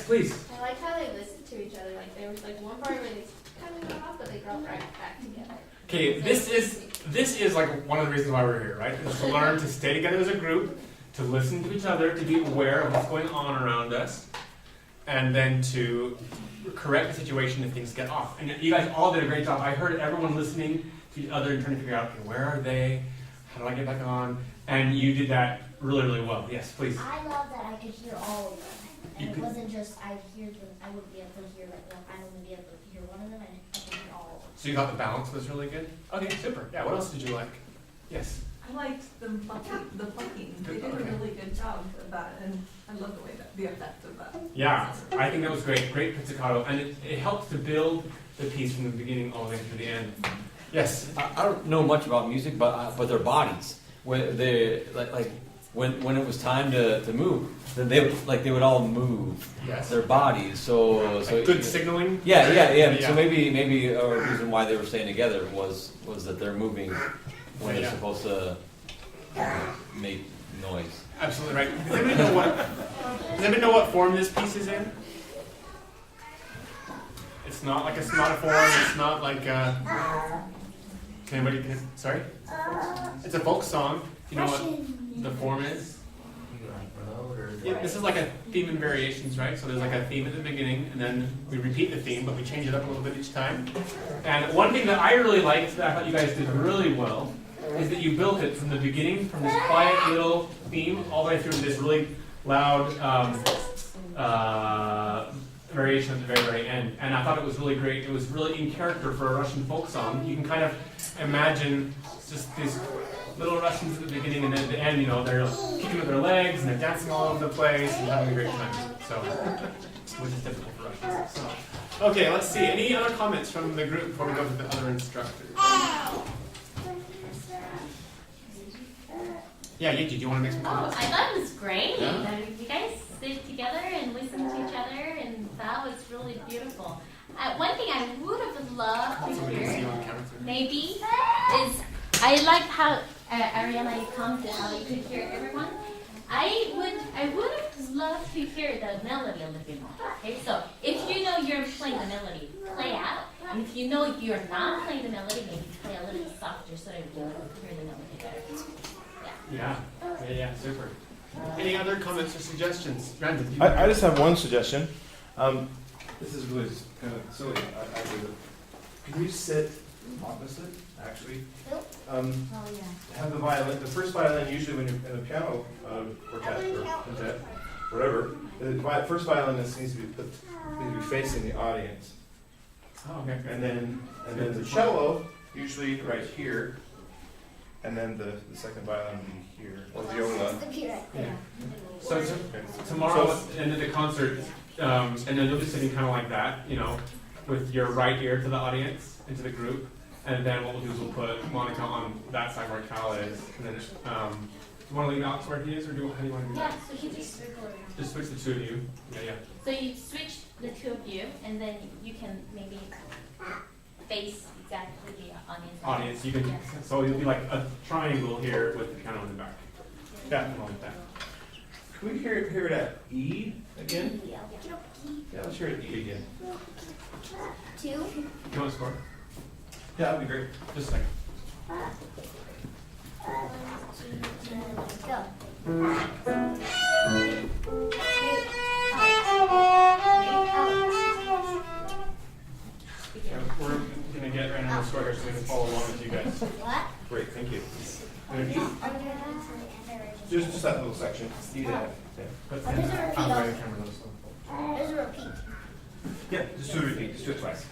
please. I like how they listen to each other. Like there was like one part where they kind of got off, but they got right back together. Okay, this is like one of the reasons why we're here, right? Is to learn to stay together as a group, to listen to each other, to be aware of what's going on around us, and then to correct the situation if things get off. And you guys all did a great job. I heard everyone listening to each other and trying to figure out, okay, where are they? How do I get back on? And you did that really, really well. Yes, please. I love that I could hear all of them. And it wasn't just I hear them, I would be able to hear like one, I would be able to hear one of them and I could hear all of them. So you thought the balance was really good? Okay, super. Yeah, what else did you like? Yes. I liked the plucking. They did a really good job of that, and I love the way that the effect of that. Yeah, I think that was great. Great pizzicato, and it helped to build the piece from the beginning all the way to the end. Yes. I don't know much about music, but their bodies, when they like when it was time to move, then they would all move. Yes. Their bodies. So good signaling. Yeah. So maybe a reason why they were staying together was that they're moving when they're supposed to make noise. Absolutely right. Does anybody know what form this piece is in? It's not like a sonata form. It's not like can anybody? Sorry. It's a folk song. Do you know what the form is? Yeah, this is like a theme and variations, right? So there's like a theme at the beginning, and then we repeat the theme, but we change it up a little bit each time. And one thing that I really liked, that I thought you guys did really well, is that you built it from the beginning, from this quiet little theme, all the way through to this really loud variation at the very, very end. And I thought it was really great. It was really in character for a Russian folk song. You can kind of imagine just these little Russians at the beginning, and then at the end, you know, they're kicking with their legs, and they're dancing all over the place, and having a great time. So, which is typical for Russians. So, okay, let's see. Any other comments from the group before we go to the other instructors? Yeah, Yeagi, do you want to make some comments? I thought it was great. Yeah. You guys sit together and listen to each other, and that was really beautiful. One thing I would have loved to hear, maybe, is I like how Ariana, you commented how you could hear everyone. I would have loved to hear the melody a little bit more. Okay, so if you know you're playing the melody, play out. And if you know you're not playing the melody, maybe play a little softer so that you can hear the melody better. Yeah, super. Any other comments or suggestions? Randen, I just have one suggestion. This is really just kind of silly. I do it. Can you sit opposite, actually? Have the violin, the first violin, usually when you're in a piano quartet or quintet, whatever, the first violinist needs to be facing the audience. Oh, okay. And then the cello, usually right here, and then the second violin would be here, or viola. Yeah. So tomorrow at the end of the concert, and then you'll be sitting kind of like that, you know, with your right ear to the audience and to the group. And then what we'll do is we'll put Monica on that side where Cal is, and then do you want to leave Alex where he is, or how do you want to do that? Yeah, so you Just switch the two of you. Yeah. So you switch the two of you, and then you can maybe face exactly the audience. You can. Yes. So you'll be like a triangle here with the piano in the back. Yeah. Like that. Can we hear it at E again? Yeah. Yeah, let's hear it at E again. 2. You want to score? Yeah, that'd be great. Just a second. 1, 2, 3, go. We're going to get right on the score here so we can follow along with you guys. What? Great, thank you. There's Just that little section. E to F. Yeah. But there's a repeat I'm also. going to camera those. a repeat. Yeah, just do a repeat. Just do it twice.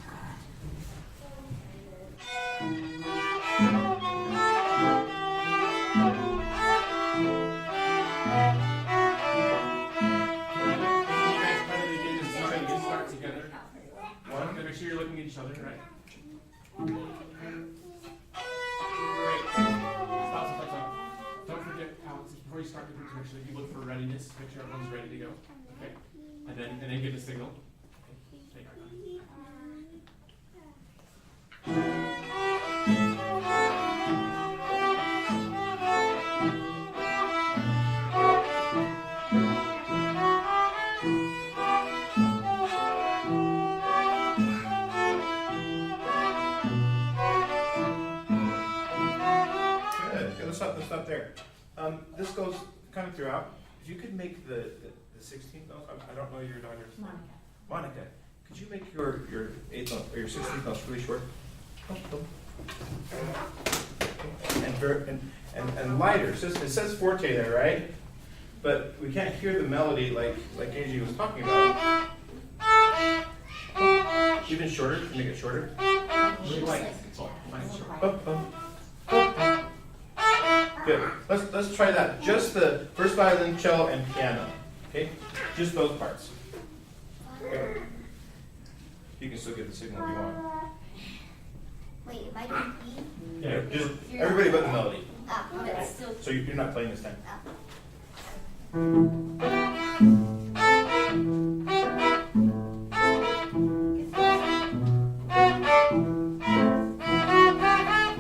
Make sure you're looking at each other, right? Great. Stop. Don't forget, Alex, before you start the group, make sure you look for readiness. Make sure everyone's ready to go. Okay. And then give the signal. Okay. Take our time. stop there. This goes kind of throughout. If you could make the 16th note, I don't know your daughter's name. Monica, could you make your 8th note or your 16th notes really short? And lighter. It says forte there, right? But we can't hear the melody like Angie was talking about. Even shorter. Can you make it shorter? Good. Let's try that. Just the first violin, cello, and piano. Okay? Just those parts. Okay. You can still get the signal if you want. Wait, am I doing E? Yeah. Just everybody but the melody. Okay. Still. So you're not playing this time.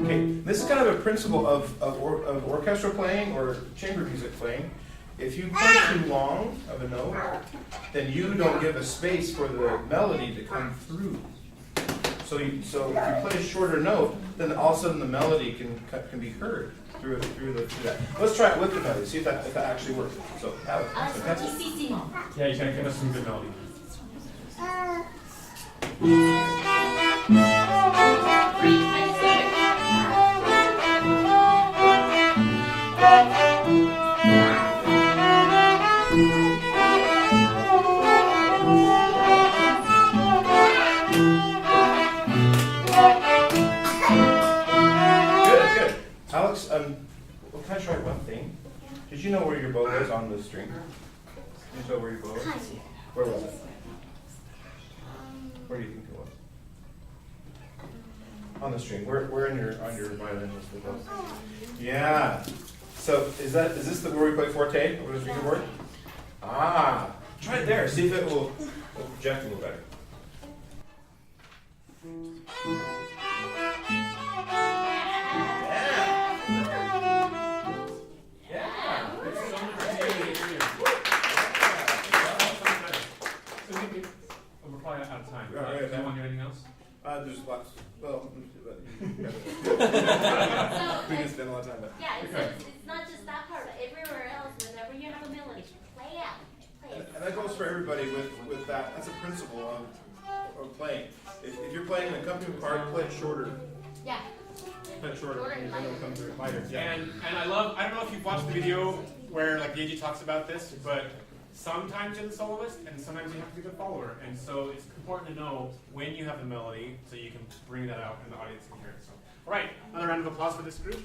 Okay, this is kind of a principle of orchestral playing or chamber music playing. If you play too long of a note, then you don't give a space for the melody to come through. So if you play a shorter note, then all of a sudden the melody can be heard through that. Let's try it with the melody. See if that actually works. So Alex, that's it. Yeah, you gotta give us some good melody. Good. Alex, can I try one thing? Did you know where your bow was on the string? Did you know where your bow was? Where was it? Where do you think it was? On the string. Where on your violin was the bow? Yeah. So is this where we play forte over the fingerboard? Ah. Try it there. See if it will project a little better. We're probably out of time. Yeah, right, Do you want to do anything else? There's lots. Well, we can spend a lot of time. But. Yeah, it's not just that part, but everywhere else, whenever you have a melody, play out. Play it. And that goes for everybody with that. That's a principle of playing. If you're playing an accompaniment part, play it shorter. Yeah. Play it shorter. And then it'll come through lighter. Yeah. And I don't know if you've watched the video where like Yeagi talks about this, but sometimes you're the soloist and sometimes you have to be the follower. And so it's important to know when you have the melody so you can bring that out and the audience can hear it. So, all right, another round of applause for this group.